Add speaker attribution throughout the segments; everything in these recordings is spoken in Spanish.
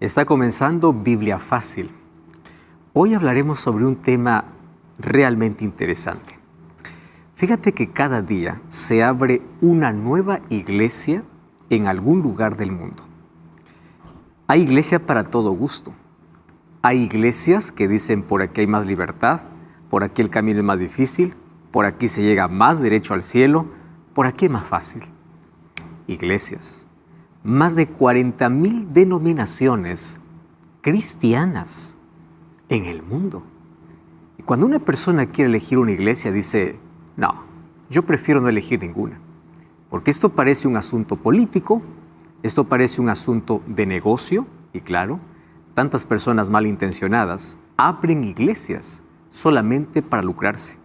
Speaker 1: Está comenzando Biblia Fácil. Hoy hablaremos sobre un tema realmente interesante. Fíjate que cada día se abre una nueva iglesia en algún lugar del mundo. Hay iglesia para todo gusto. Hay iglesias que dicen por aquí hay más libertad, por aquí el camino es más difícil, por aquí se llega más derecho al cielo, por aquí es más fácil. Iglesias. Más de 40,000 denominaciones cristianas en el mundo. Y cuando una persona quiere elegir una iglesia, dice, no, yo prefiero no elegir ninguna. Porque esto parece un asunto político, esto parece un asunto de negocio, y claro, tantas personas malintencionadas abren iglesias solamente para lucrarse,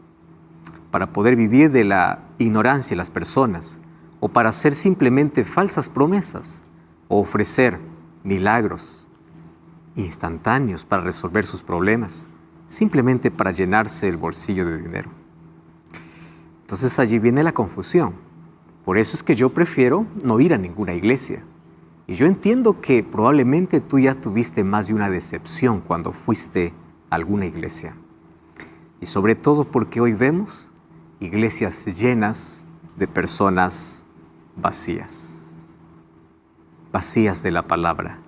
Speaker 1: para poder vivir de la ignorancia de las personas, o para hacer simplemente falsas promesas, o ofrecer milagros instantáneos para resolver sus problemas, simplemente para llenarse el bolsillo de dinero. Entonces allí viene la confusión. Por eso es que yo prefiero no ir a ninguna iglesia. Y yo entiendo que probablemente tú ya tuviste más de una decepción cuando fuiste a alguna iglesia. Y sobre todo porque hoy vemos iglesias llenas de personas vacías de la palabra,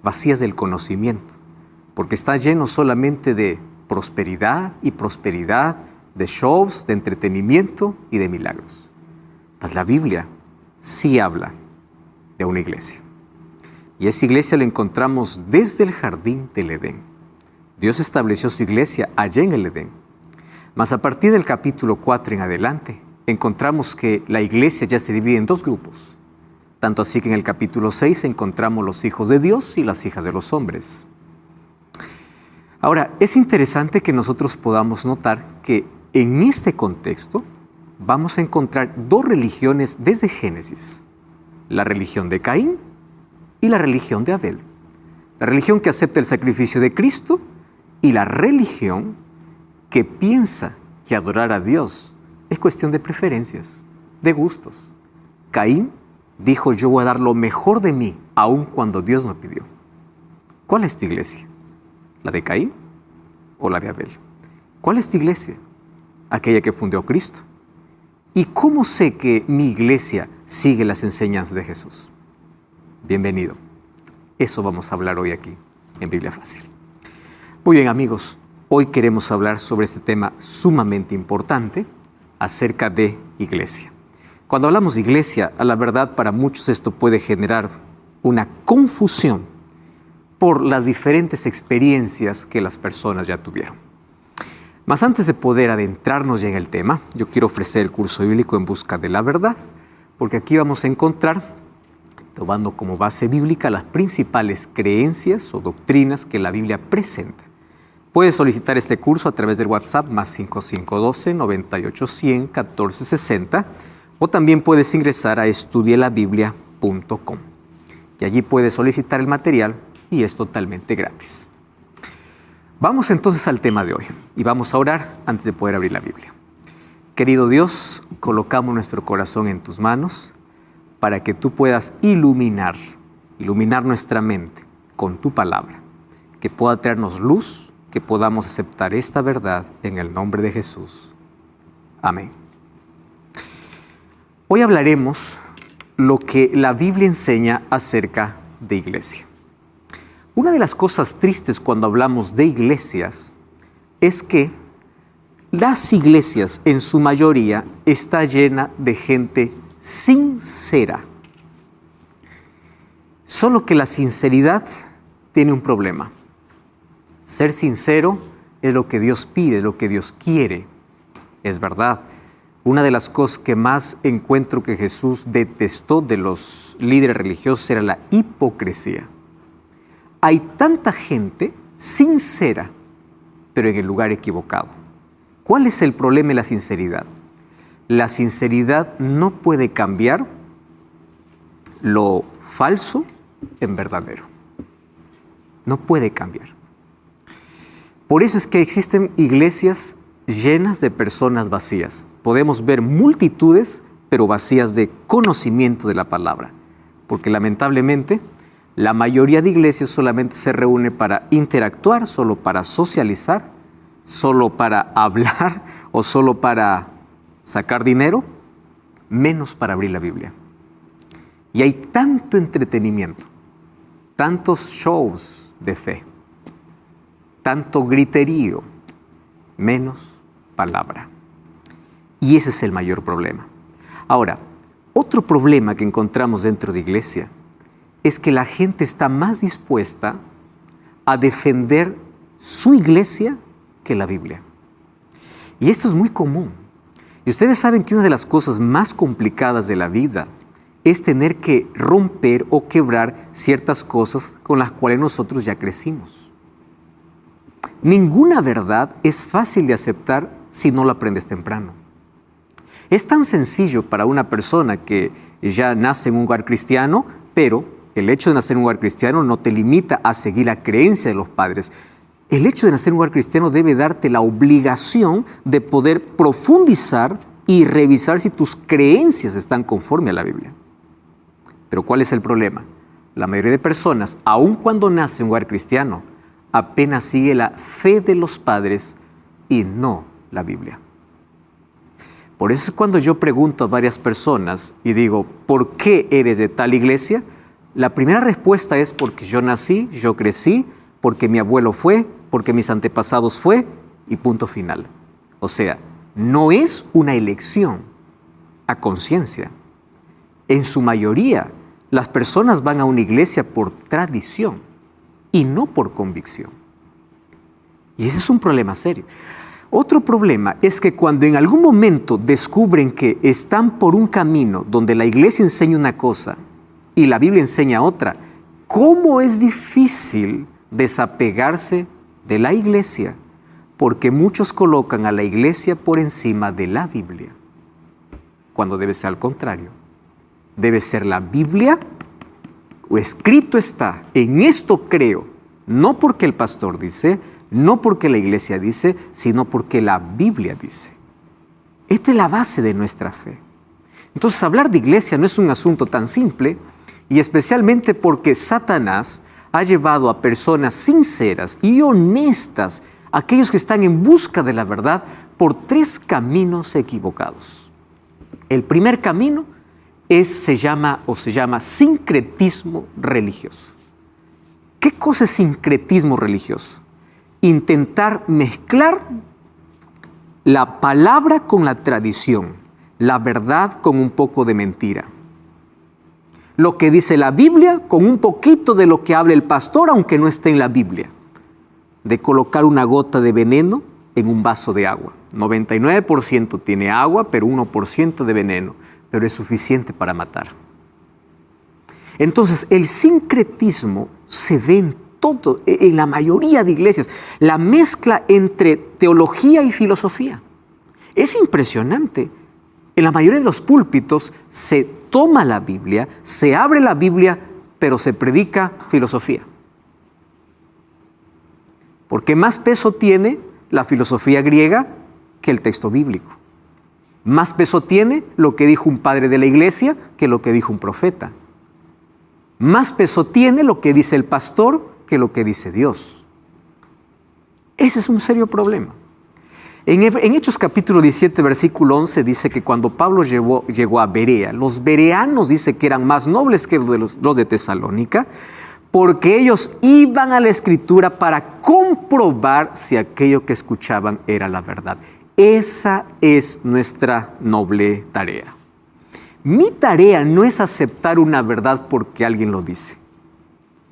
Speaker 1: vacías del conocimiento, porque está lleno solamente de prosperidad, de shows, de entretenimiento y de milagros. Mas la Biblia sí habla de una iglesia. Y esa iglesia la encontramos desde el jardín del Edén. Dios estableció su iglesia allá en el Edén. Mas a partir del capítulo 4 en adelante, encontramos que la iglesia ya se divide en dos grupos. Tanto así que en el capítulo 6 encontramos los hijos de Dios y las hijas de los hombres. Ahora, es interesante que nosotros podamos notar que en este contexto vamos a encontrar dos religiones desde Génesis. La religión de Caín y la religión de Abel. La religión que acepta el sacrificio de Cristo y la religión que piensa que adorar a Dios es cuestión de preferencias, de gustos. Caín dijo, yo voy a dar lo mejor de mí, aun cuando Dios no pidió. ¿Cuál es tu iglesia? ¿La de Caín o la de Abel? ¿Cuál es tu iglesia? Aquella que fundó Cristo. ¿Y cómo sé que mi iglesia sigue las enseñanzas de Jesús? Bienvenido. Eso vamos a hablar hoy aquí, en Biblia Fácil. Muy bien, amigos. Hoy queremos hablar sobre este tema sumamente importante, acerca de iglesia. Cuando hablamos de iglesia, a la verdad para muchos esto puede generar una confusión por las diferentes experiencias que las personas ya tuvieron. Mas antes de poder adentrarnos ya en el tema, yo quiero ofrecer el curso bíblico En Busca de la Verdad, porque aquí vamos a encontrar, tomando como base bíblica, las principales creencias o doctrinas que la Biblia presenta. Puedes solicitar este curso a través del WhatsApp más 5512-9810-1460 o también puedes ingresar a estudielabiblia.com y allí puedes solicitar el material y es totalmente gratis. Vamos entonces al tema de hoy y vamos a orar antes de poder abrir la Biblia. Querido Dios, colocamos nuestro corazón en tus manos para que tú puedas iluminar nuestra mente con tu palabra, que pueda traernos luz, que podamos aceptar esta verdad en el nombre de Jesús. Amén. Hoy hablaremos lo que la Biblia enseña acerca de iglesia. Una de las cosas tristes cuando hablamos de iglesias es que las iglesias en su mayoría está llena de gente sincera. Solo que la sinceridad tiene un problema. Ser sincero es lo que Dios pide, es lo que Dios quiere. Es verdad. Una de las cosas que más encuentro que Jesús detestó de los líderes religiosos era la hipocresía. Hay tanta gente sincera, pero en el lugar equivocado. ¿Cuál es el problema de la sinceridad? La sinceridad no puede cambiar lo falso en verdadero. No puede cambiar. Por eso es que existen iglesias llenas de personas vacías. Podemos ver multitudes, pero vacías de conocimiento de la palabra. Porque lamentablemente La mayoría de iglesias solamente se reúne para interactuar, solo para socializar, solo para hablar o solo para sacar dinero, menos para abrir la Biblia. Y hay tanto entretenimiento, tantos shows de fe, tanto griterío, menos palabra. Y ese es el mayor problema. Ahora, otro problema que encontramos dentro de iglesia es que la gente está más dispuesta a defender su iglesia que la Biblia. Y esto es muy común. Y ustedes saben que una de las cosas más complicadas de la vida es tener que romper o quebrar ciertas cosas con las cuales nosotros ya crecimos. Ninguna verdad es fácil de aceptar si no la aprendes temprano. Es tan sencillo para una persona que ya nace en un hogar cristiano, pero el hecho de nacer en un hogar cristiano no te limita a seguir la creencia de los padres. El hecho de nacer en un hogar cristiano debe darte la obligación de poder profundizar y revisar si tus creencias están conforme a la Biblia. Pero ¿cuál es el problema? La mayoría de personas, aun cuando nace en un hogar cristiano, apenas sigue la fe de los padres y no la Biblia. Por eso es cuando yo pregunto a varias personas y digo, ¿por qué eres de tal iglesia? La primera respuesta es porque yo nací, yo crecí, porque mi abuelo fue, porque mis antepasados fue y punto final. O sea, no es una elección a conciencia. En su mayoría, las personas van a una iglesia por tradición y no por convicción. Y ese es un problema serio. Otro problema es que cuando en algún momento descubren que están por un camino donde la iglesia enseña una cosa y la Biblia enseña otra, ¿cómo es difícil desapegarse de la iglesia? Porque muchos colocan a la iglesia por encima de la Biblia, cuando debe ser al contrario. Debe ser la Biblia, o escrito está, en esto creo, no porque el pastor dice, no porque la iglesia dice, sino porque la Biblia dice. Esta es la base de nuestra fe. Entonces, hablar de iglesia no es un asunto tan simple, y especialmente porque Satanás ha llevado a personas sinceras y honestas, aquellos que están en busca de la verdad, por tres caminos equivocados. El primer camino se llama sincretismo religioso. ¿Qué cosa es sincretismo religioso? Intentar mezclar la palabra con la tradición, la verdad con un poco de mentira. Lo que dice la Biblia con un poquito de lo que habla el pastor, aunque no esté en la Biblia. De colocar una gota de veneno en un vaso de agua. 99% tiene agua, pero 1% de veneno, pero es suficiente para matar. Entonces, el sincretismo se ve en la mayoría de iglesias, la mezcla entre teología y filosofía. Es impresionante. En la mayoría de los púlpitos se toma la Biblia, se abre la Biblia, pero se predica filosofía. Porque más peso tiene la filosofía griega que el texto bíblico. Más peso tiene lo que dijo un padre de la iglesia que lo que dijo un profeta. Más peso tiene lo que dice el pastor que lo que dice Dios. Ese es un serio problema. En Hechos capítulo 17, versículo 11 dice que cuando Pablo llegó a Berea, los bereanos dice que eran más nobles que los de Tesalónica, porque ellos iban a la Escritura para comprobar si aquello que escuchaban era la verdad. Esa es nuestra noble tarea. Mi tarea no es aceptar una verdad porque alguien lo dice.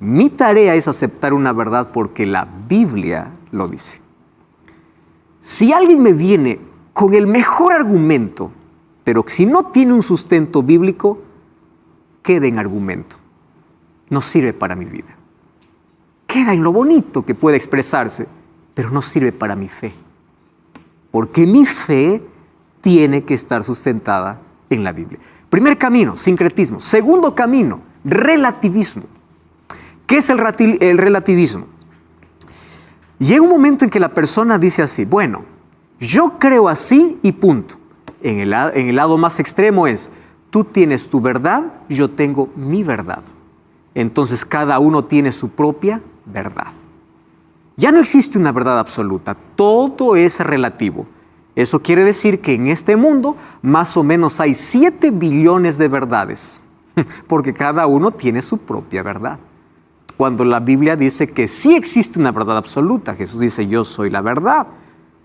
Speaker 1: Mi tarea es aceptar una verdad porque la Biblia lo dice. Si alguien me viene con el mejor argumento, pero si no tiene un sustento bíblico, queda en argumento. No sirve para mi vida. Queda en lo bonito que puede expresarse, pero no sirve para mi fe. Porque mi fe tiene que estar sustentada en la Biblia. Primer camino, sincretismo. Segundo camino, relativismo. ¿Qué es el relativismo? Llega un momento en que la persona dice así, bueno, yo creo así y punto. En el lado más extremo es, tú tienes tu verdad, yo tengo mi verdad. entonces cada uno tiene su propia verdad. Ya no existe una verdad absoluta, todo es relativo. Eso quiere decir que en este mundo más o menos hay 7 billones de verdades, porque cada uno tiene su propia verdad. Cuando la Biblia dice que sí existe una verdad absoluta, Jesús dice, yo soy la verdad.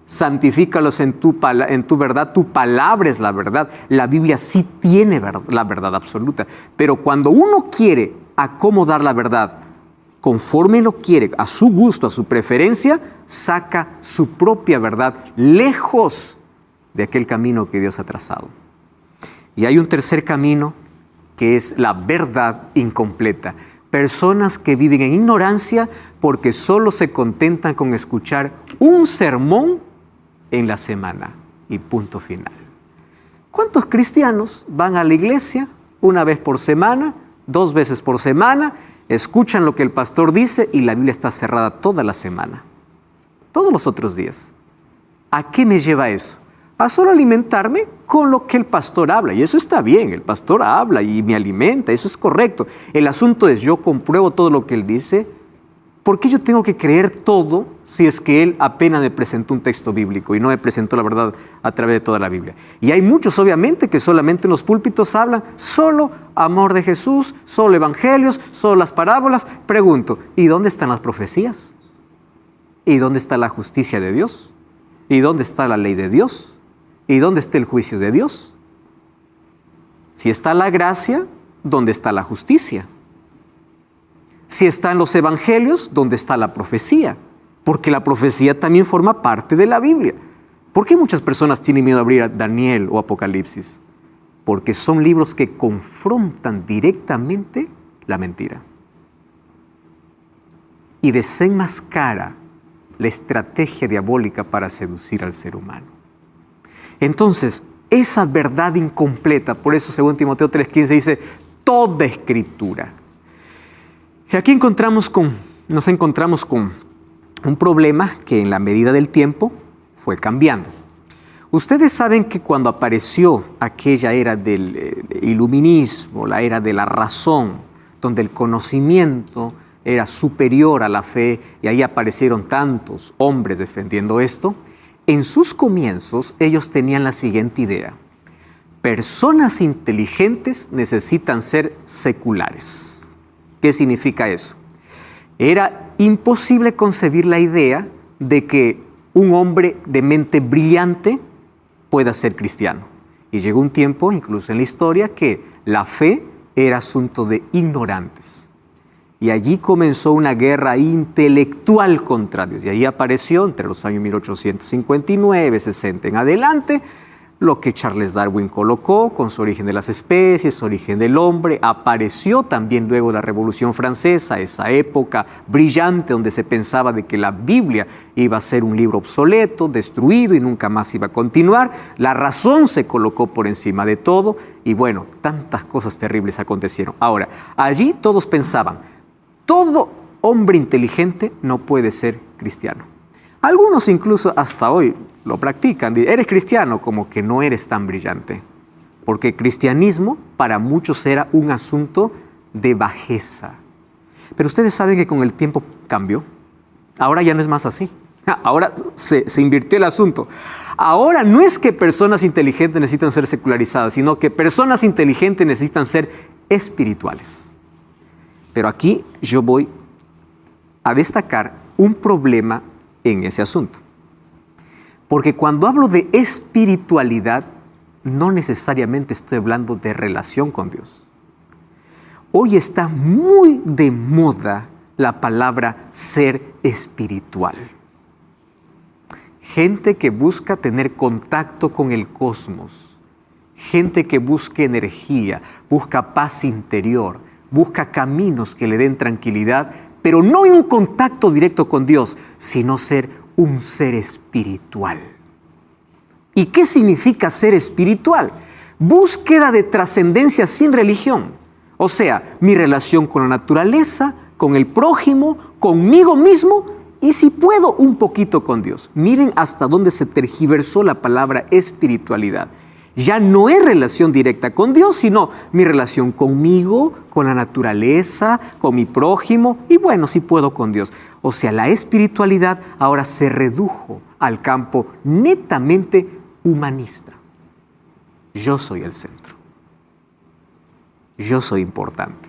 Speaker 1: Santifícalos en tu verdad, tu palabra es la verdad. La Biblia sí tiene la verdad absoluta, pero cuando uno quiere acomodar la verdad conforme lo quiere, a su gusto, a su preferencia, saca su propia verdad lejos de aquel camino que Dios ha trazado. Y hay un tercer camino que es la verdad incompleta. Personas que viven en ignorancia porque solo se contentan con escuchar un sermón en la semana y punto final. ¿Cuántos cristianos van a la iglesia una vez por semana, 2 veces por semana, escuchan lo que el pastor dice y la Biblia está cerrada toda la semana, todos los otros días? ¿A qué me lleva eso? A solo alimentarme con lo que el pastor habla. Y eso está bien, el pastor habla y me alimenta, eso es correcto. El asunto es, yo compruebo todo lo que él dice. ¿Por qué yo tengo que creer todo si es que él apenas me presentó un texto bíblico y no me presentó la verdad a través de toda la Biblia? Y hay muchos, obviamente, que solamente en los púlpitos hablan solo amor de Jesús, solo evangelios, solo las parábolas. Pregunto, ¿y dónde están las profecías? ¿Y dónde está la justicia de Dios? ¿Y dónde está la ley de Dios? ¿Y dónde está el juicio de Dios? Si está la gracia, ¿dónde está la justicia? Si está en los evangelios, ¿dónde está la profecía? Porque la profecía también forma parte de la Biblia. ¿Por qué muchas personas tienen miedo a abrir a Daniel o Apocalipsis? Porque son libros que confrontan directamente la mentira y desenmascara la estrategia diabólica para seducir al ser humano. Entonces, esa verdad incompleta, por eso según Timoteo 3:15 dice, toda escritura. Y aquí nos encontramos con un problema que en la medida del tiempo fue cambiando. Ustedes saben que cuando apareció aquella era del iluminismo, la era de la razón, donde el conocimiento era superior a la fe, y ahí aparecieron tantos hombres defendiendo esto, en sus comienzos ellos tenían la siguiente idea: personas inteligentes necesitan ser seculares. ¿Qué significa eso? Era imposible concebir la idea de que un hombre de mente brillante pueda ser cristiano. Y llegó un tiempo, incluso en la historia, que la fe era asunto de ignorantes. Y allí comenzó una guerra intelectual contra Dios. Y ahí apareció, entre los años 1859, 60 en adelante, lo que Charles Darwin colocó con su origen de las especies, su origen del hombre. Apareció también luego la Revolución Francesa, esa época brillante donde se pensaba de que la Biblia iba a ser un libro obsoleto, destruido y nunca más iba a continuar. La razón se colocó por encima de todo y bueno, tantas cosas terribles acontecieron. Ahora, allí todos pensaban, todo hombre inteligente no puede ser cristiano. Algunos incluso hasta hoy lo practican. Eres cristiano, como que no eres tan brillante. Porque cristianismo para muchos era un asunto de bajeza. Pero ustedes saben que con el tiempo cambió. Ahora ya no es más así. Ahora se invirtió el asunto. Ahora no es que personas inteligentes necesitan ser secularizadas, sino que personas inteligentes necesitan ser espirituales. Pero aquí yo voy a destacar un problema en ese asunto. Porque cuando hablo de espiritualidad, no necesariamente estoy hablando de relación con Dios. Hoy está muy de moda la palabra ser espiritual. Gente que busca tener contacto con el cosmos, gente que busca energía, busca paz interior, busca caminos que le den tranquilidad, pero no en un contacto directo con Dios, sino ser un ser espiritual. ¿Y qué significa ser espiritual? Búsqueda de trascendencia sin religión. O sea, mi relación con la naturaleza, con el prójimo, conmigo mismo y si puedo un poquito con Dios. Miren hasta dónde se tergiversó la palabra espiritualidad. Ya no es relación directa con Dios, sino mi relación conmigo, con la naturaleza, con mi prójimo y bueno, si puedo con Dios. O sea, la espiritualidad ahora se redujo al campo netamente humanista. Yo soy el centro. Yo soy importante.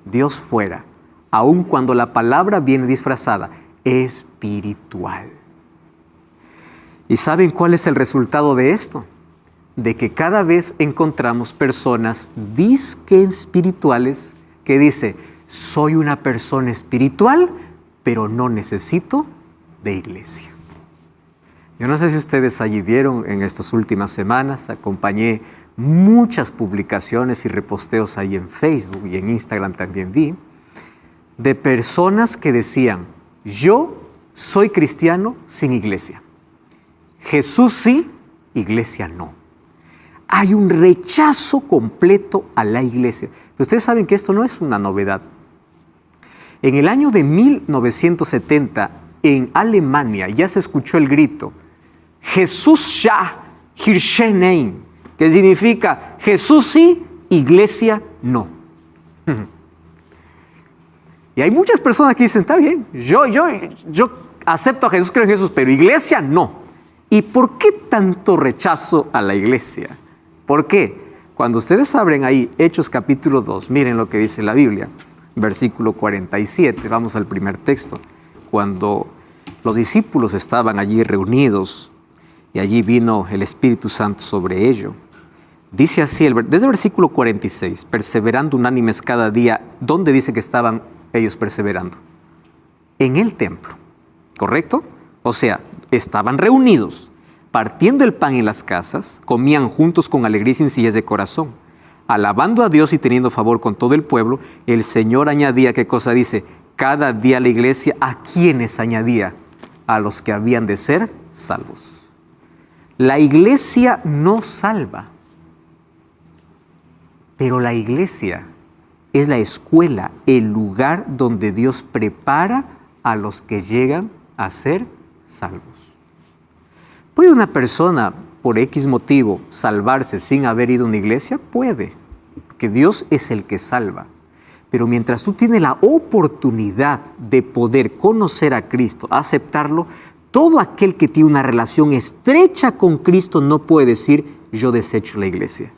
Speaker 1: Dios fuera, aun cuando la palabra viene disfrazada, espiritual. ¿Y saben cuál es el resultado de esto? De que cada vez encontramos personas disque espirituales que dicen, soy una persona espiritual, pero no necesito de iglesia. Yo no sé si ustedes allí vieron en estas últimas semanas, acompañé muchas publicaciones y reposteos ahí en Facebook y en Instagram también vi, de personas que decían, yo soy cristiano sin iglesia. Jesús sí, iglesia no. Hay un rechazo completo a la iglesia. Pero ustedes saben que esto no es una novedad. En el año de 1970, en Alemania, ya se escuchó el grito, Jesús ja, Kirche nein, que significa Jesús sí, iglesia no. Y hay muchas personas que dicen, está bien, yo acepto a Jesús, creo en Jesús, pero iglesia no. ¿Y por qué tanto rechazo a la iglesia? ¿Por qué? Cuando ustedes abren ahí Hechos capítulo 2, miren lo que dice la Biblia, versículo 47, vamos al primer texto. Cuando los discípulos estaban allí reunidos y allí vino el Espíritu Santo sobre ellos, dice así, desde el versículo 46, perseverando unánimes cada día, ¿dónde dice que estaban ellos perseverando? En el templo, ¿correcto? O sea, estaban reunidos, partiendo el pan en las casas, comían juntos con alegría y sencillez de corazón, alabando a Dios y teniendo favor con todo el pueblo. El Señor añadía, ¿qué cosa dice? Cada día la iglesia, ¿a quiénes añadía? A los que habían de ser salvos. La iglesia no salva, pero la iglesia es la escuela, el lugar donde Dios prepara a los que llegan a ser salvos. ¿Puede una persona, por X motivo, salvarse sin haber ido a una iglesia? Puede, porque Dios es el que salva. Pero mientras tú tienes la oportunidad de poder conocer a Cristo, aceptarlo, todo aquel que tiene una relación estrecha con Cristo no puede decir, yo desecho la iglesia.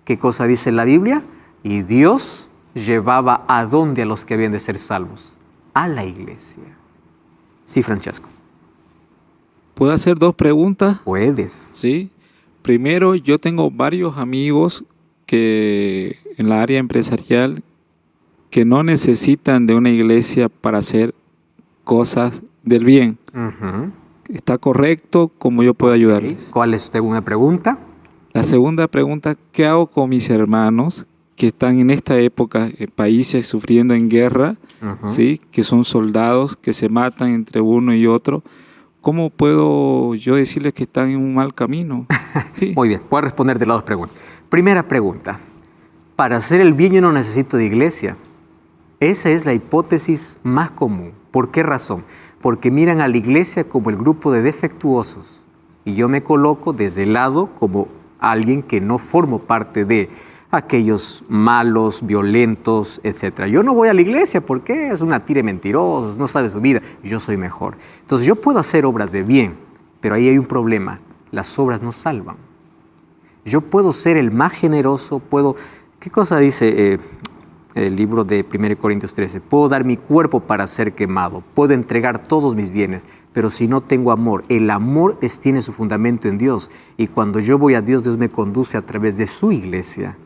Speaker 1: ¿Qué cosa dice la Biblia? Y Dios llevaba ¿a dónde a los que habían de ser salvos? A la iglesia. Sí, Francesco.
Speaker 2: ¿Puedo hacer dos preguntas?
Speaker 1: Puedes.
Speaker 2: Sí. Primero, yo tengo varios amigos que en la área empresarial que no necesitan de una iglesia para hacer cosas del bien.
Speaker 1: Uh-huh.
Speaker 2: ¿Está correcto? ¿Cómo yo puedo ayudarles?
Speaker 1: ¿Cuál es tu segunda pregunta?
Speaker 2: La segunda pregunta, ¿qué hago con mis hermanos que están en esta época en países sufriendo en guerra,
Speaker 1: Uh-huh.
Speaker 2: ¿sí? Que son soldados que se matan entre uno y otro? ¿Cómo puedo yo decirles que están en un mal camino? Sí.
Speaker 1: Muy bien, puedo responder de las dos preguntas. Primera pregunta, para hacer el bien yo no necesito de iglesia. Esa es la hipótesis más común. ¿Por qué razón? Porque miran a la iglesia como el grupo de defectuosos y yo me coloco desde el lado como alguien que no formo parte de aquellos malos, violentos, etc. Yo no voy a la iglesia porque es una tira de mentirosos, no sabe su vida, yo soy mejor. Entonces yo puedo hacer obras de bien, pero ahí hay un problema, las obras no salvan. Yo puedo ser el más generoso, ¿qué cosa dice el libro de 1 Corintios 13? Puedo dar mi cuerpo para ser quemado, puedo entregar todos mis bienes, pero si no tengo amor, el amor tiene su fundamento en Dios. Y cuando yo voy a Dios, Dios me conduce a través de su iglesia.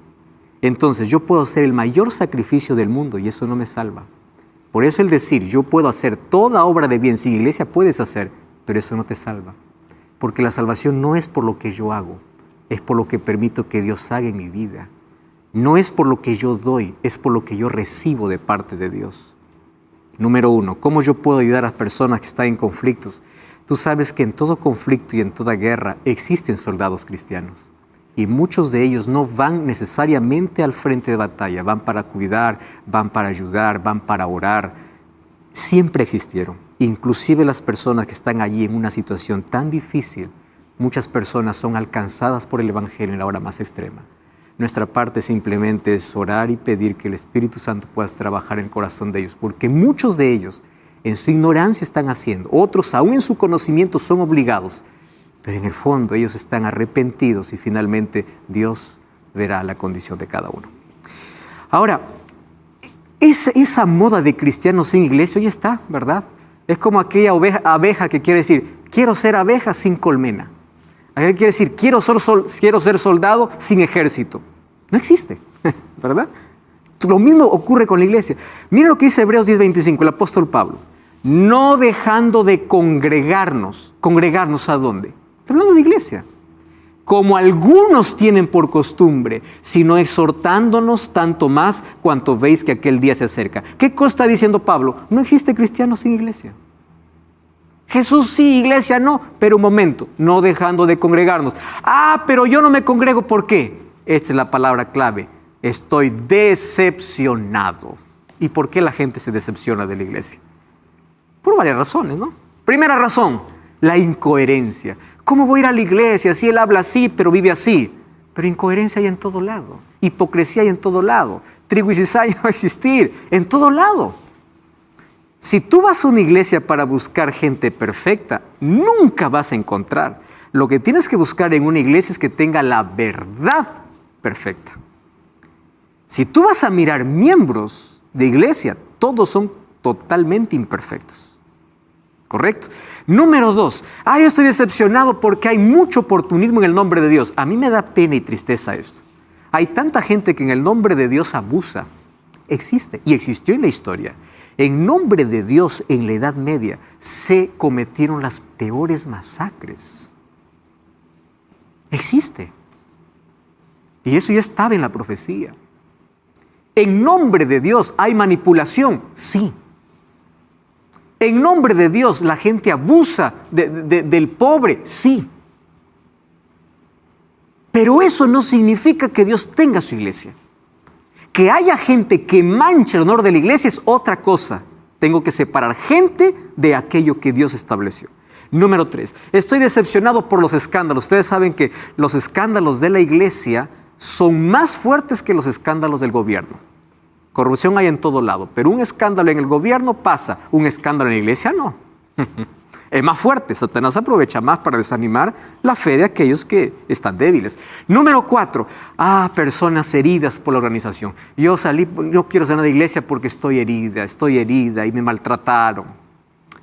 Speaker 1: Entonces yo puedo hacer el mayor sacrificio del mundo y eso no me salva. Por eso el decir, yo puedo hacer toda obra de bien sin iglesia, puedes hacer, pero eso no te salva. Porque la salvación no es por lo que yo hago, es por lo que permito que Dios haga en mi vida. No es por lo que yo doy, es por lo que yo recibo de parte de Dios. Número 1, ¿cómo yo puedo ayudar a las personas que están en conflictos? Tú sabes que en todo conflicto y en toda guerra existen soldados cristianos. Y muchos de ellos no van necesariamente al frente de batalla, van para cuidar, van para ayudar, van para orar. Siempre existieron. Inclusive las personas que están allí en una situación tan difícil muchas personas son alcanzadas por el Evangelio en la hora más extrema. Nuestra parte simplemente es orar y pedir que el Espíritu Santo pueda trabajar en el corazón de ellos, porque muchos de ellos en su ignorancia están haciendo, otros aún en su conocimiento son obligados, pero en el fondo ellos están arrepentidos y finalmente Dios verá la condición de cada uno. Ahora, esa moda de cristianos sin iglesia hoy está, ¿verdad? Es como aquella abeja que quiere decir, quiero ser abeja sin colmena. Aquel quiere decir, quiero ser soldado sin ejército. No existe, ¿verdad? Lo mismo ocurre con la iglesia. Mira lo que dice Hebreos 10:25, el apóstol Pablo. No dejando de congregarnos. ¿Congregarnos a dónde? Hablando de iglesia. Como algunos tienen por costumbre, sino exhortándonos tanto más cuanto veis que aquel día se acerca. ¿Qué cosa está diciendo Pablo? No existe cristiano sin iglesia. Jesús sí, iglesia no, pero un momento, no dejando de congregarnos. Pero yo no me congrego, ¿por qué? Esta es la palabra clave. Estoy decepcionado. ¿Y por qué la gente se decepciona de la iglesia? Por varias razones, ¿no? Primera razón, la incoherencia. ¿Cómo voy a ir a la iglesia si él habla así, pero vive así? Pero incoherencia hay en todo lado. Hipocresía hay en todo lado. Trigo y cizaña va a existir en todo lado. Si tú vas a una iglesia para buscar gente perfecta, nunca vas a encontrar. Lo que tienes que buscar en una iglesia es que tenga la verdad perfecta. Si tú vas a mirar miembros de iglesia, todos son totalmente imperfectos. ¿Correcto? Número 2, yo estoy decepcionado porque hay mucho oportunismo en el nombre de Dios. A mí me da pena y tristeza esto. Hay tanta gente que en el nombre de Dios abusa. Existe y existió en la historia. En nombre de Dios, en la Edad Media, se cometieron las peores masacres. Existe. Y eso ya estaba en la profecía. En nombre de Dios hay manipulación, sí. En nombre de Dios la gente abusa del pobre, sí. Pero eso no significa que Dios tenga su iglesia. Que haya gente que manche el honor de la iglesia es otra cosa. Tengo que separar gente de aquello que Dios estableció. Número 3, estoy decepcionado por los escándalos. Ustedes saben que los escándalos de la iglesia son más fuertes que los escándalos del gobierno. Corrupción hay en todo lado, pero un escándalo en el gobierno pasa, un escándalo en la iglesia no. Es más fuerte, Satanás aprovecha más para desanimar la fe de aquellos que están débiles. Número 4, personas heridas por la organización. Yo quiero salir de la iglesia porque estoy herida y me maltrataron.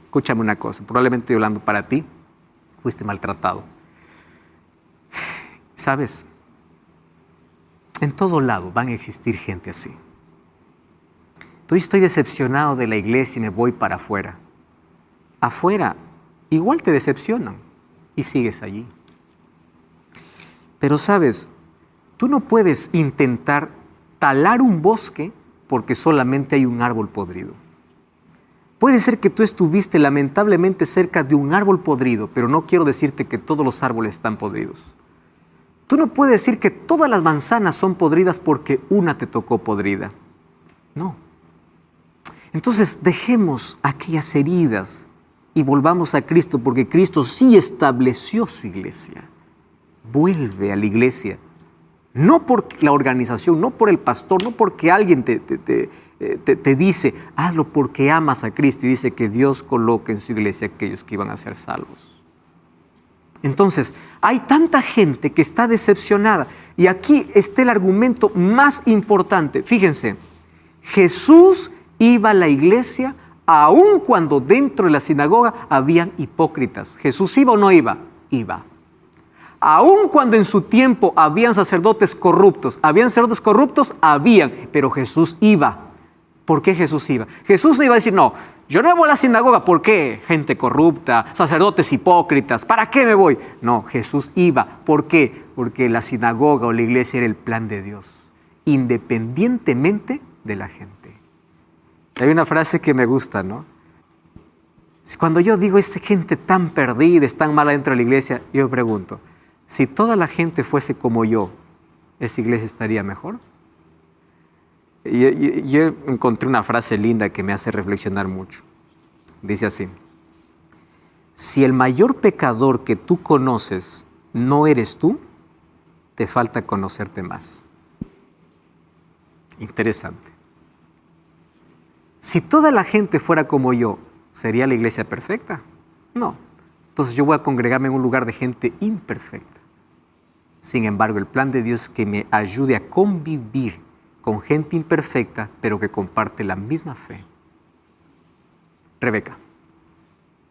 Speaker 1: Escúchame una cosa, probablemente estoy hablando para ti, fuiste maltratado. ¿Sabes? En todo lado van a existir gente así. Yo estoy decepcionado de la iglesia y me voy para afuera. Afuera igual te decepcionan y sigues allí. Pero sabes, tú no puedes intentar talar un bosque porque solamente hay un árbol podrido. Puede ser que tú estuviste lamentablemente cerca de un árbol podrido, pero no quiero decirte que todos los árboles están podridos. Tú no puedes decir que todas las manzanas son podridas porque una te tocó podrida. No. Entonces dejemos aquellas heridas y volvamos a Cristo, porque Cristo sí estableció su iglesia. Vuelve a la iglesia. No por la organización, no por el pastor, no porque alguien te dice, hazlo porque amas a Cristo. Y dice que Dios coloca en su iglesia aquellos que iban a ser salvos. Entonces, hay tanta gente que está decepcionada. Y aquí está el argumento más importante. Fíjense, Jesús iba a la iglesia aun cuando dentro de la sinagoga habían hipócritas. ¿Jesús iba o no iba? Iba. Aun cuando en su tiempo habían sacerdotes corruptos. ¿Habían sacerdotes corruptos? Habían, pero Jesús iba. ¿Por qué Jesús iba? Jesús no iba a decir, no, yo no voy a la sinagoga. ¿Por qué? Gente corrupta, sacerdotes hipócritas. ¿Para qué me voy? No, Jesús iba. ¿Por qué? Porque la sinagoga o la iglesia era el plan de Dios, independientemente de la gente. Hay una frase que me gusta, ¿no? Cuando yo digo, esta gente tan perdida, es tan mala dentro de la iglesia, yo pregunto, si toda la gente fuese como yo, ¿esa iglesia estaría mejor? Yo encontré una frase linda que me hace reflexionar mucho. Dice así, Si el mayor pecador que tú conoces no eres tú, te falta conocerte más. Interesante. Si toda la gente fuera como yo, ¿sería la iglesia perfecta? No. Entonces yo voy a congregarme en un lugar de gente imperfecta. Sin embargo, el plan de Dios es que me ayude a convivir con gente imperfecta, pero que comparte la misma fe. Rebeca.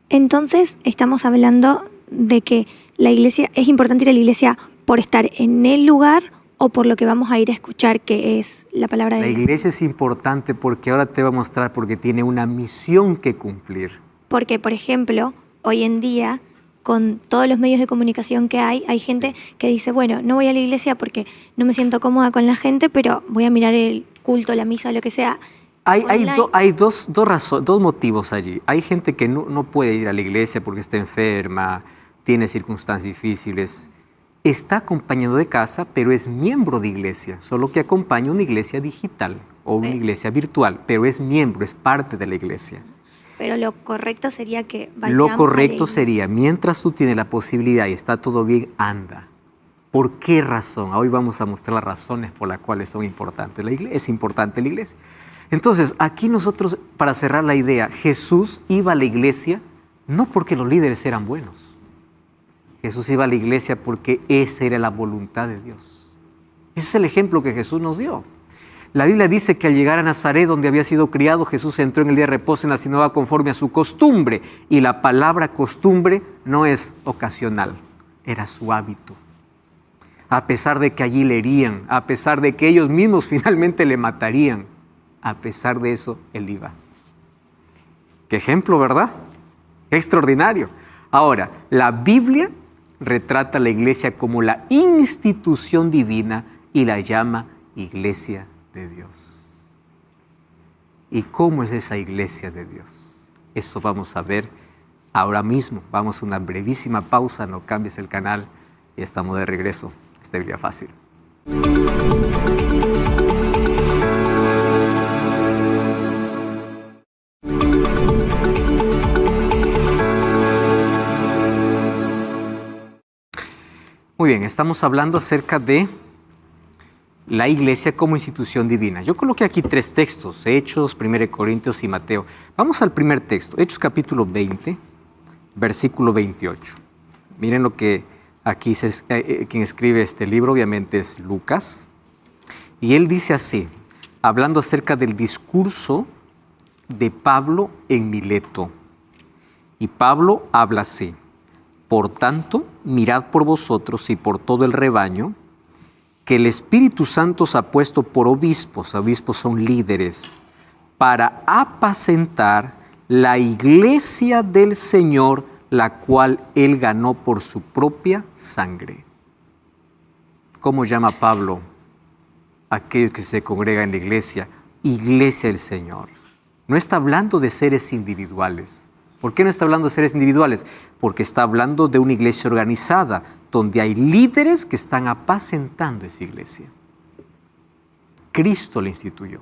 Speaker 3: Entonces estamos hablando de que la iglesia, es importante ir a la iglesia por estar en el lugar o por lo que vamos a ir a escuchar, que es la palabra de Dios.
Speaker 1: La iglesia es importante porque ahora te va a mostrar porque tiene una misión que cumplir.
Speaker 3: Porque, por ejemplo, hoy en día, con todos los medios de comunicación que hay gente que dice, bueno, no voy a la iglesia porque no me siento cómoda con la gente, pero voy a mirar el culto, la misa, lo que sea.
Speaker 1: Hay dos motivos allí. Hay gente que no puede ir a la iglesia porque está enferma, tiene circunstancias difíciles. Está acompañado de casa, pero es miembro de iglesia, solo que acompaña una iglesia digital o una iglesia virtual, pero es miembro, es parte de la iglesia.
Speaker 3: Pero lo correcto sería que vayamos.
Speaker 1: Lo correcto sería, mientras tú tienes la posibilidad y está todo bien, anda. ¿Por qué razón? Hoy vamos a mostrar las razones por las cuales son importantes. Es importante la iglesia. Entonces, aquí nosotros, para cerrar la idea, Jesús iba a la iglesia no porque los líderes eran buenos. Jesús iba a la iglesia porque esa era la voluntad de Dios. Ese es el ejemplo que Jesús nos dio. La Biblia dice que al llegar a Nazaret, donde había sido criado, Jesús entró en el día de reposo en la sinagoga conforme a su costumbre. Y la palabra costumbre no es ocasional, era su hábito. A pesar de que allí le herían, a pesar de que ellos mismos finalmente le matarían, a pesar de eso, él iba. Qué ejemplo, ¿verdad? Qué extraordinario. Ahora, la Biblia retrata a la iglesia como la institución divina y la llama iglesia de Dios. ¿Y cómo es esa iglesia de Dios? Eso vamos a ver ahora mismo. Vamos a una brevísima pausa, no cambies el canal y estamos de regreso. Esta Biblia Fácil. Muy bien, estamos hablando acerca de la iglesia como institución divina. Yo coloqué aquí 3 textos, Hechos, 1 Corintios y Mateo. Vamos al primer texto, Hechos capítulo 20, versículo 28. Miren lo que aquí quien escribe este libro obviamente es Lucas. Y él dice así, hablando acerca del discurso de Pablo en Mileto. Y Pablo habla así. Por tanto, mirad por vosotros y por todo el rebaño, que el Espíritu Santo os ha puesto por obispos son líderes, para apacentar la iglesia del Señor, la cual Él ganó por su propia sangre. ¿Cómo llama Pablo a aquellos que se congregan en la iglesia? Iglesia del Señor. No está hablando de seres individuales. ¿Por qué no está hablando de seres individuales? Porque está hablando de una iglesia organizada, donde hay líderes que están apacentando esa iglesia. Cristo la instituyó,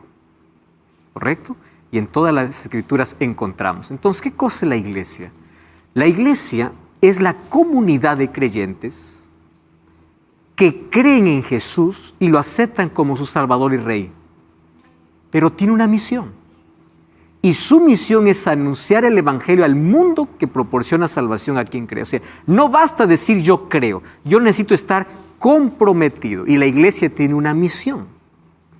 Speaker 1: ¿correcto? Y en todas las escrituras encontramos. Entonces, ¿qué cosa es la iglesia? La iglesia es la comunidad de creyentes que creen en Jesús y lo aceptan como su Salvador y Rey. Pero tiene una misión. Y su misión es anunciar el Evangelio al mundo que proporciona salvación a quien cree. O sea, no basta decir yo creo, yo necesito estar comprometido. Y la iglesia tiene una misión.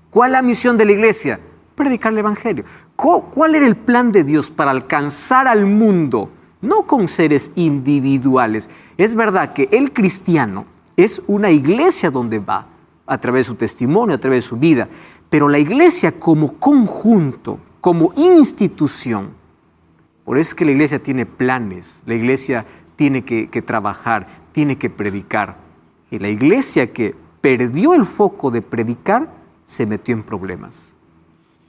Speaker 1: ¿Cuál es la misión de la iglesia? Predicar el Evangelio. ¿Cuál era el plan de Dios para alcanzar al mundo? No con seres individuales. Es verdad que el cristiano es una iglesia donde va, a través de su testimonio, a través de su vida. Pero la iglesia como conjunto, como institución. Por eso es que la iglesia tiene planes, la iglesia tiene que trabajar, tiene que predicar. Y la iglesia que perdió el foco de predicar, se metió en problemas.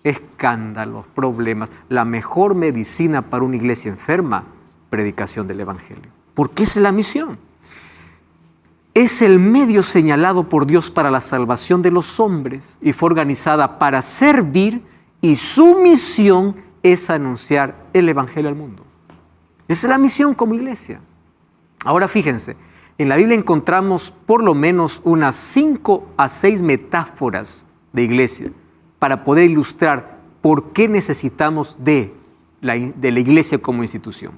Speaker 1: Escándalos, problemas. La mejor medicina para una iglesia enferma, predicación del Evangelio. Porque esa es la misión. Es el medio señalado por Dios para la salvación de los hombres y fue organizada para servir. Y su misión es anunciar el Evangelio al mundo. Esa es la misión como iglesia. Ahora fíjense, en la Biblia encontramos por lo menos unas 5 a 6 metáforas de iglesia para poder ilustrar por qué necesitamos de la iglesia como institución.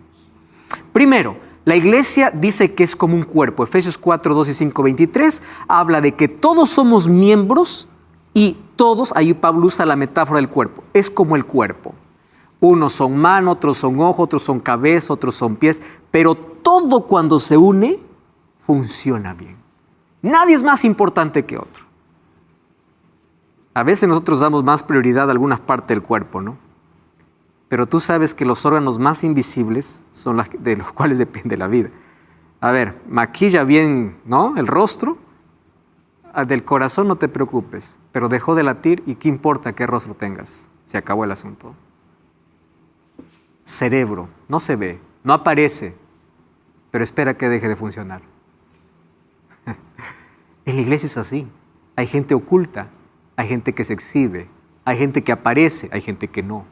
Speaker 1: Primero, la iglesia dice que es como un cuerpo. Efesios 4, 2 y 5, 23 habla de que todos somos miembros y todos, ahí Pablo usa la metáfora del cuerpo, es como el cuerpo. Unos son mano, otros son ojo, otros son cabeza, otros son pies, pero todo cuando se une funciona bien. Nadie es más importante que otro. A veces nosotros damos más prioridad a algunas partes del cuerpo, ¿no? Pero tú sabes que los órganos más invisibles son los de los cuales depende la vida. A ver, maquilla bien, ¿no?, el rostro. Del corazón no te preocupes, pero dejó de latir y qué importa qué rostro tengas. Se acabó el asunto. Cerebro, no se ve, no aparece, pero espera que deje de funcionar. En la iglesia es así. Hay gente oculta, hay gente que se exhibe, hay gente que aparece, hay gente que no.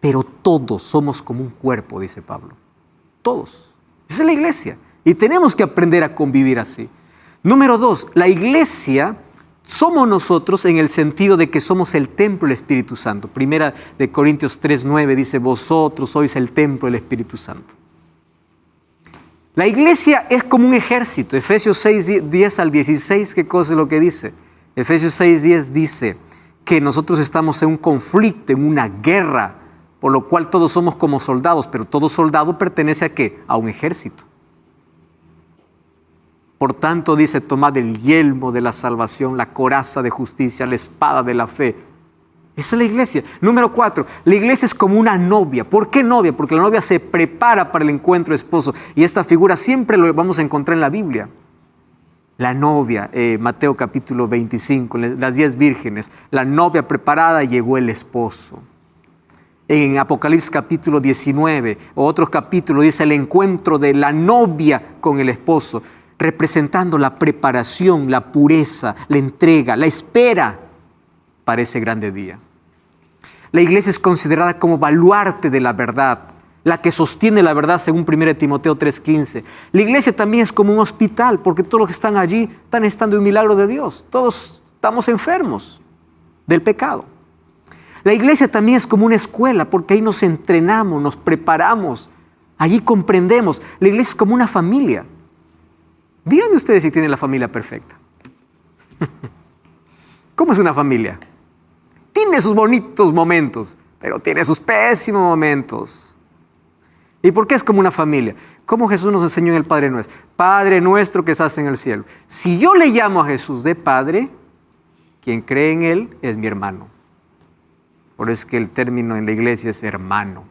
Speaker 1: Pero todos somos como un cuerpo, dice Pablo. Todos. Esa es la iglesia. Y tenemos que aprender a convivir así. Número 2, la iglesia somos nosotros en el sentido de que somos el templo del Espíritu Santo. Primera de Corintios 3:9 dice, vosotros sois el templo del Espíritu Santo. La iglesia es como un ejército. Efesios 6, 10 al 16, ¿qué cosa es lo que dice? Efesios 6:10 dice que nosotros estamos en un conflicto, en una guerra, por lo cual todos somos como soldados, pero todo soldado pertenece ¿a qué? A un ejército. Por tanto, dice, tomad el yelmo de la salvación, la coraza de justicia, la espada de la fe. Esa es la iglesia. Número 4, la iglesia es como una novia. ¿Por qué novia? Porque la novia se prepara para el encuentro de esposo. Y esta figura siempre lo vamos a encontrar en la Biblia. La novia, Mateo capítulo 25, las 10 vírgenes. La novia preparada, llegó el esposo. En Apocalipsis capítulo 19, o otros capítulos, dice el encuentro de la novia con el esposo, representando la preparación, la pureza, la entrega, la espera para ese grande día. La iglesia es considerada como baluarte de la verdad, la que sostiene la verdad según 1 Timoteo 3:15. La iglesia también es como un hospital, porque todos los que están allí están estando en un milagro de Dios. Todos estamos enfermos del pecado. La iglesia también es como una escuela, porque ahí nos entrenamos, nos preparamos, allí comprendemos. La iglesia es como una familia. Díganme ustedes si tienen la familia perfecta. ¿Cómo es una familia? Tiene sus bonitos momentos, pero tiene sus pésimos momentos. ¿Y por qué es como una familia? Como Jesús nos enseñó en el Padre Nuestro. Padre nuestro que estás en el cielo. Si yo le llamo a Jesús de Padre, quien cree en Él es mi hermano. Por eso es que el término en la iglesia es hermano.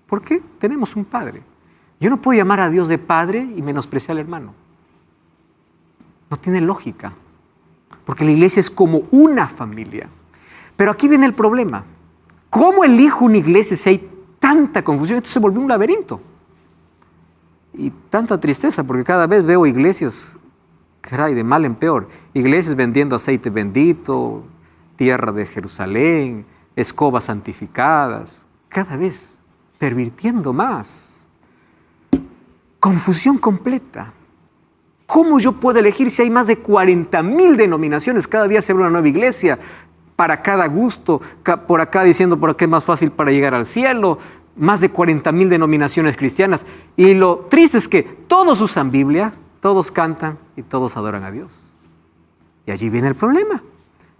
Speaker 1: ¿Por qué? Tenemos un Padre. Yo no puedo llamar a Dios de Padre y menospreciar al hermano. No tiene lógica. Porque la iglesia es como una familia. Pero aquí viene el problema. ¿Cómo elijo una iglesia si hay tanta confusión? Esto se volvió un laberinto. Y tanta tristeza, porque cada vez veo iglesias, caray, de mal en peor. Iglesias vendiendo aceite bendito, tierra de Jerusalén, escobas santificadas. Cada vez pervirtiendo más. Confusión completa. ¿Cómo yo puedo elegir si hay más de 40,000 denominaciones? Cada día se abre una nueva iglesia para cada gusto, por acá diciendo por qué es más fácil para llegar al cielo, más de 40,000 denominaciones cristianas. Y lo triste es que todos usan Biblia, todos cantan y todos adoran a Dios. Y allí viene el problema,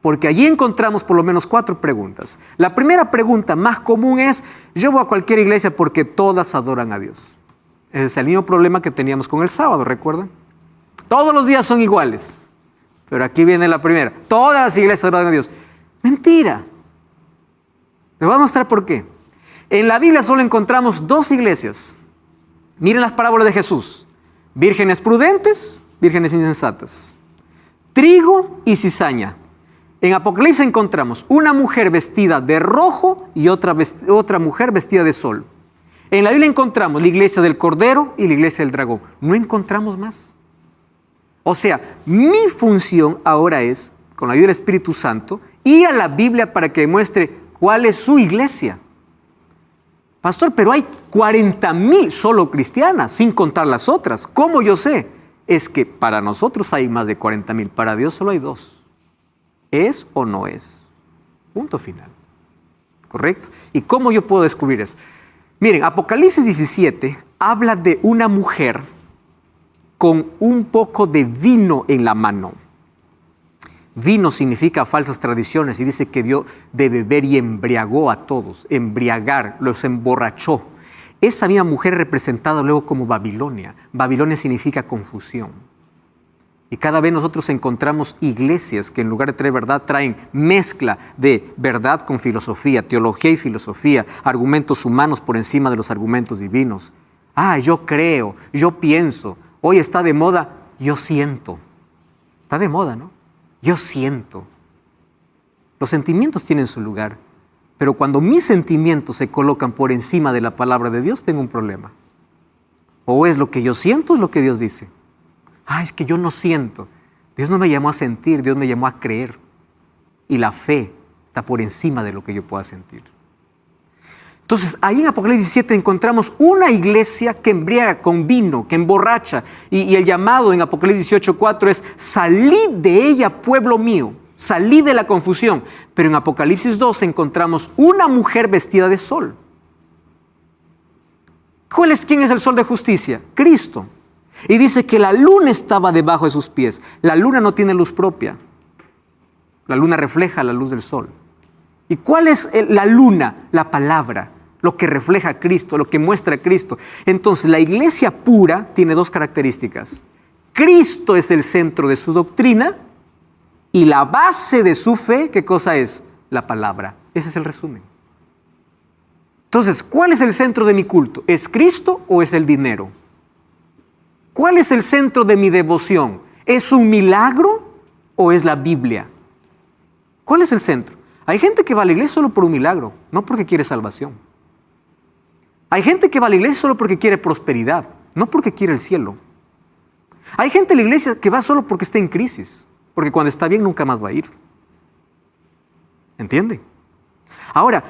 Speaker 1: porque allí encontramos por lo menos 4 preguntas. La primera pregunta más común es, yo voy a cualquier iglesia porque todas adoran a Dios. Ese es el mismo problema que teníamos con el sábado, ¿recuerdan? Todos los días son iguales. Pero aquí viene la primera. Todas las iglesias adoran a Dios. Mentira. Les voy a mostrar por qué. En la Biblia solo encontramos 2 iglesias. Miren las parábolas de Jesús. Vírgenes prudentes, vírgenes insensatas. Trigo y cizaña. En Apocalipsis encontramos una mujer vestida de rojo y otra mujer vestida de sol. En la Biblia encontramos la iglesia del Cordero y la iglesia del Dragón. No encontramos más. O sea, mi función ahora es, con la ayuda del Espíritu Santo, ir a la Biblia para que demuestre cuál es su iglesia. Pastor, pero hay 40,000 solo cristianas, sin contar las otras. ¿Cómo yo sé? Es que para nosotros hay más de 40,000, para Dios solo hay 2. ¿Es o no es? Punto final. ¿Correcto? ¿Y cómo yo puedo descubrir eso? Miren, Apocalipsis 17 habla de una mujer con un poco de vino en la mano. Vino significa falsas tradiciones y dice que dio de beber y embriagó a todos. Embriagar, los emborrachó. Esa misma mujer es representada luego como Babilonia. Babilonia significa confusión. Y cada vez nosotros encontramos iglesias que en lugar de traer verdad traen mezcla de verdad con filosofía, teología y filosofía, argumentos humanos por encima de los argumentos divinos. Yo creo, yo pienso, hoy está de moda, yo siento. Está de moda, ¿no? Yo siento. Los sentimientos tienen su lugar, pero cuando mis sentimientos se colocan por encima de la palabra de Dios, tengo un problema. O es lo que yo siento, o es lo que Dios dice. Es que yo no siento. Dios no me llamó a sentir, Dios me llamó a creer. Y la fe está por encima de lo que yo pueda sentir. Entonces, ahí en Apocalipsis 17 encontramos una iglesia que embriaga con vino, que emborracha. Y el llamado en Apocalipsis 18:4 es: salid de ella, pueblo mío. Salid de la confusión. Pero en Apocalipsis 2 encontramos una mujer vestida de sol. ¿Quién es el sol de justicia? Cristo. Y dice que la luna estaba debajo de sus pies. La luna no tiene luz propia. La luna refleja la luz del sol. ¿Y cuál es la luna? La palabra, lo que refleja a Cristo, lo que muestra a Cristo. Entonces, la iglesia pura tiene 2 características. Cristo es el centro de su doctrina y la base de su fe, ¿qué cosa es? La palabra. Ese es el resumen. Entonces, ¿cuál es el centro de mi culto? ¿Es Cristo o es el dinero? ¿Cuál es el centro de mi devoción? ¿Es un milagro o es la Biblia? ¿Cuál es el centro? Hay gente que va a la iglesia solo por un milagro, no porque quiere salvación. Hay gente que va a la iglesia solo porque quiere prosperidad, no porque quiere el cielo. Hay gente en la iglesia que va solo porque está en crisis, porque cuando está bien nunca más va a ir. ¿Entienden? Ahora,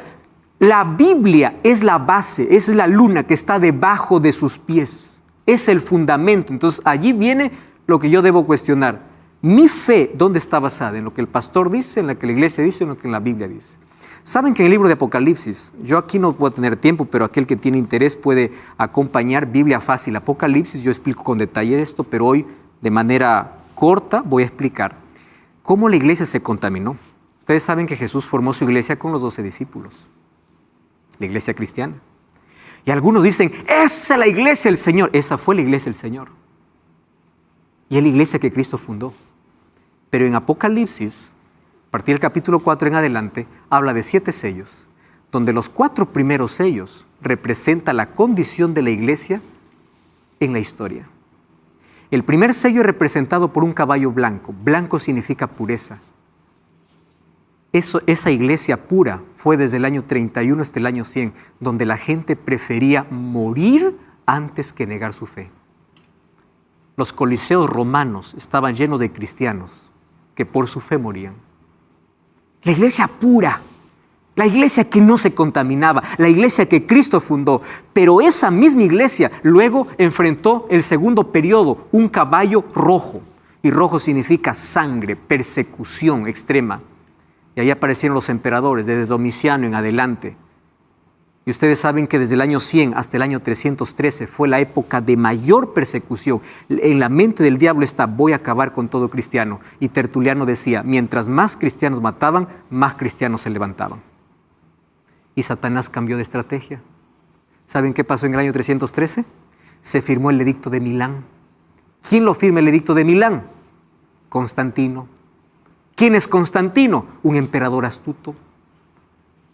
Speaker 1: la Biblia es la base, es la luna que está debajo de sus pies. Es el fundamento. Entonces, allí viene lo que yo debo cuestionar. Mi fe, ¿dónde está basada? ¿En lo que el pastor dice, en lo que la iglesia dice, en lo que la Biblia dice? Saben que en el libro de Apocalipsis, yo aquí no puedo tener tiempo, pero aquel que tiene interés puede acompañar Biblia Fácil Apocalipsis. Yo explico con detalle esto, pero hoy de manera corta voy a explicar cómo la iglesia se contaminó. Ustedes saben que Jesús formó su iglesia con los 12 discípulos, la iglesia cristiana. Y algunos dicen, esa es la iglesia del Señor. Esa fue la iglesia del Señor. Y es la iglesia que Cristo fundó. Pero en Apocalipsis, a partir del capítulo 4 en adelante, habla de 7 sellos, donde los 4 primeros sellos representan la condición de la iglesia en la historia. El primer sello es representado por un caballo blanco. Blanco significa pureza. Esa iglesia pura fue desde el año 31 hasta el año 100, donde la gente prefería morir antes que negar su fe. Los coliseos romanos estaban llenos de cristianos que por su fe morían. La iglesia pura, la iglesia que no se contaminaba, la iglesia que Cristo fundó. Pero esa misma iglesia luego enfrentó el segundo periodo, un caballo rojo. Y rojo significa sangre, persecución extrema. Y ahí aparecieron los emperadores, desde Domiciano en adelante. Y ustedes saben que desde el año 100 hasta el año 313 fue la época de mayor persecución. En la mente del diablo está, voy a acabar con todo cristiano. Y Tertuliano decía, mientras más cristianos mataban, más cristianos se levantaban. Y Satanás cambió de estrategia. ¿Saben qué pasó en el año 313? Se firmó el edicto de Milán. ¿Quién lo firma el edicto de Milán? Constantino. ¿Quién es Constantino? Un emperador astuto.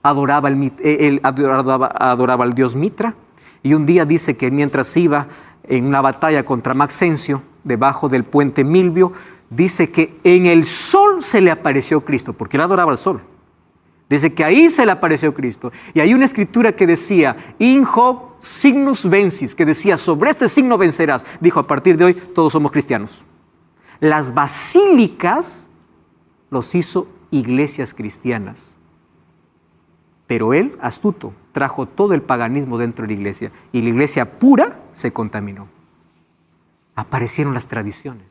Speaker 1: Adoraba al dios Mitra. Y un día dice que mientras iba en una batalla contra Maxencio, debajo del puente Milvio, dice que en el sol se le apareció Cristo, porque él adoraba al sol. Dice que ahí se le apareció Cristo. Y hay una escritura que decía, in hoc signus vencis, que decía, sobre este signo vencerás. Dijo, a partir de hoy todos somos cristianos. Las basílicas los hizo iglesias cristianas. Pero él, astuto, trajo todo el paganismo dentro de la iglesia y la iglesia pura se contaminó. Aparecieron las tradiciones.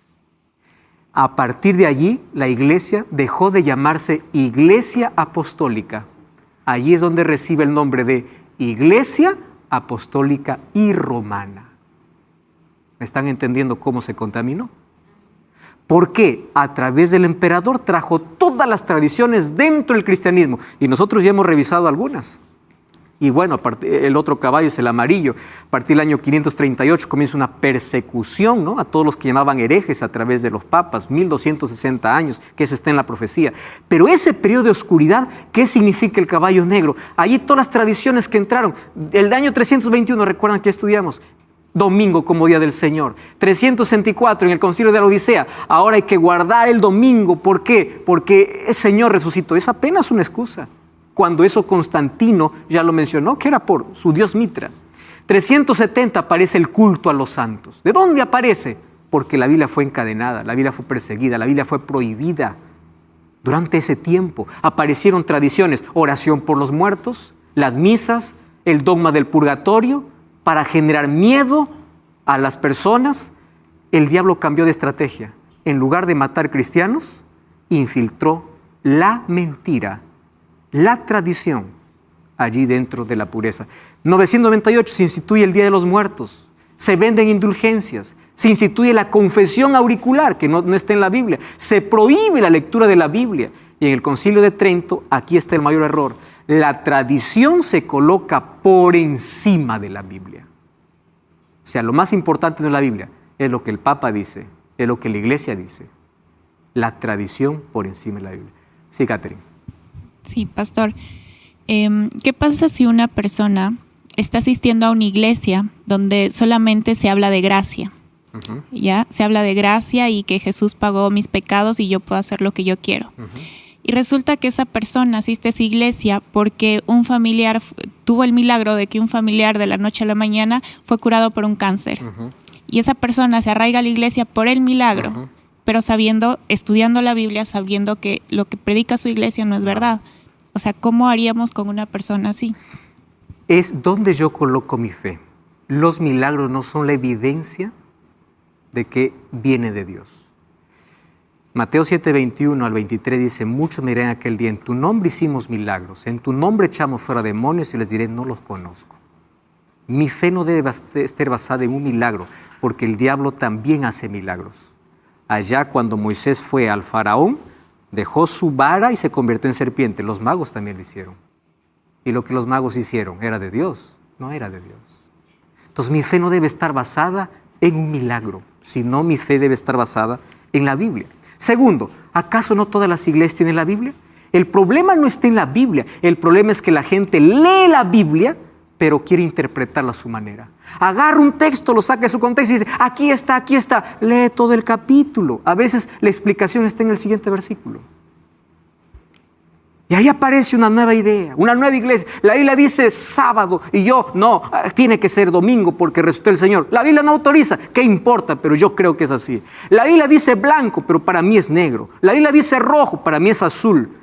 Speaker 1: A partir de allí, la iglesia dejó de llamarse Iglesia Apostólica. Allí es donde recibe el nombre de Iglesia Apostólica y Romana. ¿Me están entendiendo cómo se contaminó? Porque a través del emperador trajo todas las tradiciones dentro del cristianismo. Y nosotros ya hemos revisado algunas. Y bueno, el otro caballo es el amarillo. A partir del año 538 comienza una persecución, ¿no?, a todos los que llamaban herejes a través de los papas, 1260 años, que eso está en la profecía. Pero ese periodo de oscuridad, ¿qué significa el caballo negro? Allí todas las tradiciones que entraron. El año 321, ¿recuerdan que estudiamos? Domingo como día del Señor. 364 en el concilio de la Odisea. Ahora hay que guardar el domingo. ¿Por qué? Porque el Señor resucitó. Es apenas una excusa. Cuando eso Constantino ya lo mencionó, que era por su dios Mitra. 370 aparece el culto a los santos. ¿De dónde aparece? Porque la Biblia fue encadenada, la Biblia fue perseguida, la Biblia fue prohibida. Durante ese tiempo aparecieron tradiciones, oración por los muertos, las misas, el dogma del purgatorio, para generar miedo a las personas. El diablo cambió de estrategia. En lugar de matar cristianos, infiltró la mentira, la tradición, allí dentro de la pureza. 998 se instituye el Día de los Muertos, se venden indulgencias, se instituye la confesión auricular, que no está en la Biblia, se prohíbe la lectura de la Biblia. Y en el Concilio de Trento, aquí está el mayor error, la tradición se coloca por encima de la Biblia. O sea, lo más importante de la Biblia es lo que el Papa dice, es lo que la Iglesia dice. La tradición por encima de la Biblia. Sí, Catherine.
Speaker 4: Sí, pastor. ¿Qué pasa si una persona está asistiendo a una iglesia donde solamente se habla de gracia?
Speaker 1: Uh-huh.
Speaker 4: ¿Ya? Se habla de gracia y que Jesús pagó mis pecados y yo puedo hacer lo que yo quiero.
Speaker 1: Uh-huh.
Speaker 4: Y resulta que esa persona asiste a esa iglesia porque un familiar tuvo el milagro de que un familiar de la noche a la mañana fue curado por un cáncer.
Speaker 1: Uh-huh.
Speaker 4: Y esa persona se arraiga a la iglesia por el milagro,
Speaker 1: Uh-huh.
Speaker 4: pero sabiendo, estudiando la Biblia, sabiendo que lo que predica su iglesia no es verdad. O sea, ¿cómo haríamos con una persona así?
Speaker 1: Es donde yo coloco mi fe. Los milagros no son la evidencia de que viene de Dios. Mateo 7, 21 al 23 dice, muchos me dirán aquel día, en tu nombre hicimos milagros, en tu nombre echamos fuera demonios y les diré, no los conozco. Mi fe no debe estar basada en un milagro, porque el diablo también hace milagros. Allá cuando Moisés fue al faraón, dejó su vara y se convirtió en serpiente. Los magos también lo hicieron. Y lo que los magos hicieron era de Dios, no era de Dios. Entonces mi fe no debe estar basada en un milagro, sino mi fe debe estar basada en la Biblia. Segundo, ¿acaso no todas las iglesias tienen la Biblia? El problema no está en la Biblia, el problema es que la gente lee la Biblia, pero quiere interpretarla a su manera. Agarra un texto, lo saca de su contexto y dice, aquí está, lee todo el capítulo. A veces la explicación está en el siguiente versículo. Y ahí aparece una nueva idea, una nueva iglesia. La Biblia dice sábado y yo, no, tiene que ser domingo porque resucitó el Señor. La Biblia no autoriza, ¿qué importa? Pero yo creo que es así. La Biblia dice blanco, pero para mí es negro. La Biblia dice rojo, para mí es azul.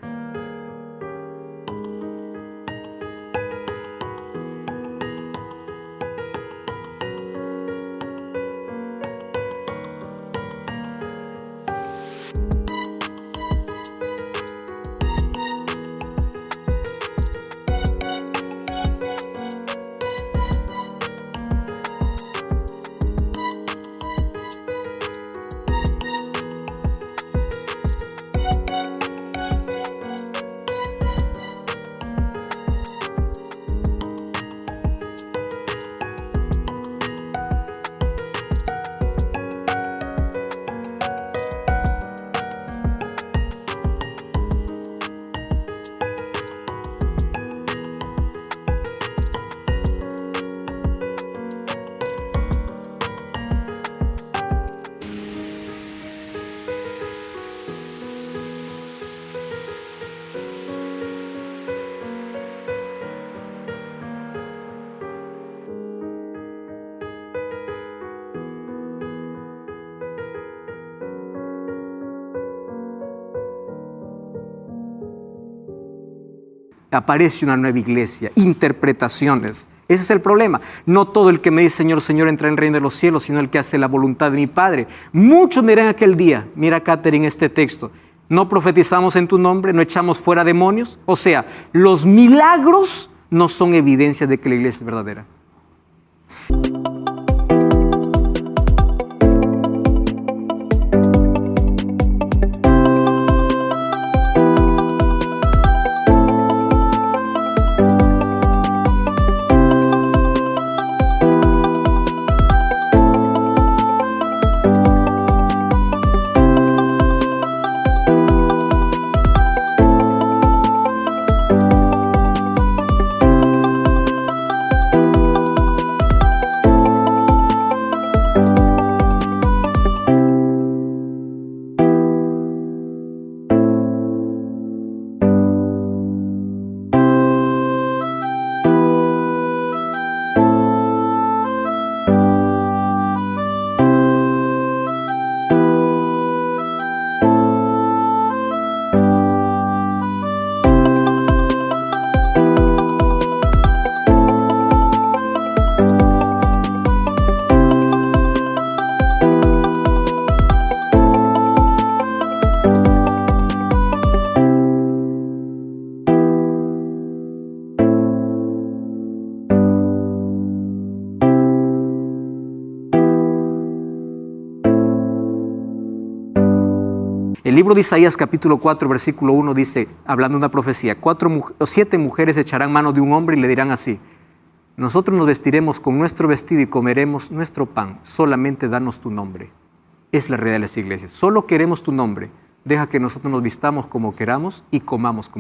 Speaker 1: aparece una nueva iglesia, interpretaciones. Ese es el problema. No todo el que me dice Señor, Señor entra en el reino de los cielos, sino el que hace la voluntad de mi Padre. Muchos dirán aquel día, mira Catherine este texto, no profetizamos en tu nombre, no echamos fuera demonios. O sea, los milagros no son evidencia de que la iglesia es verdadera. El libro de Isaías capítulo 4 versículo 1 dice, hablando de una profecía, 7 mujeres echarán mano de un hombre y le dirán así, nosotros nos vestiremos con nuestro vestido y comeremos nuestro pan, solamente danos tu nombre. Es la realidad de las iglesias, solo queremos tu nombre, deja que nosotros nos vistamos como queramos y comamos como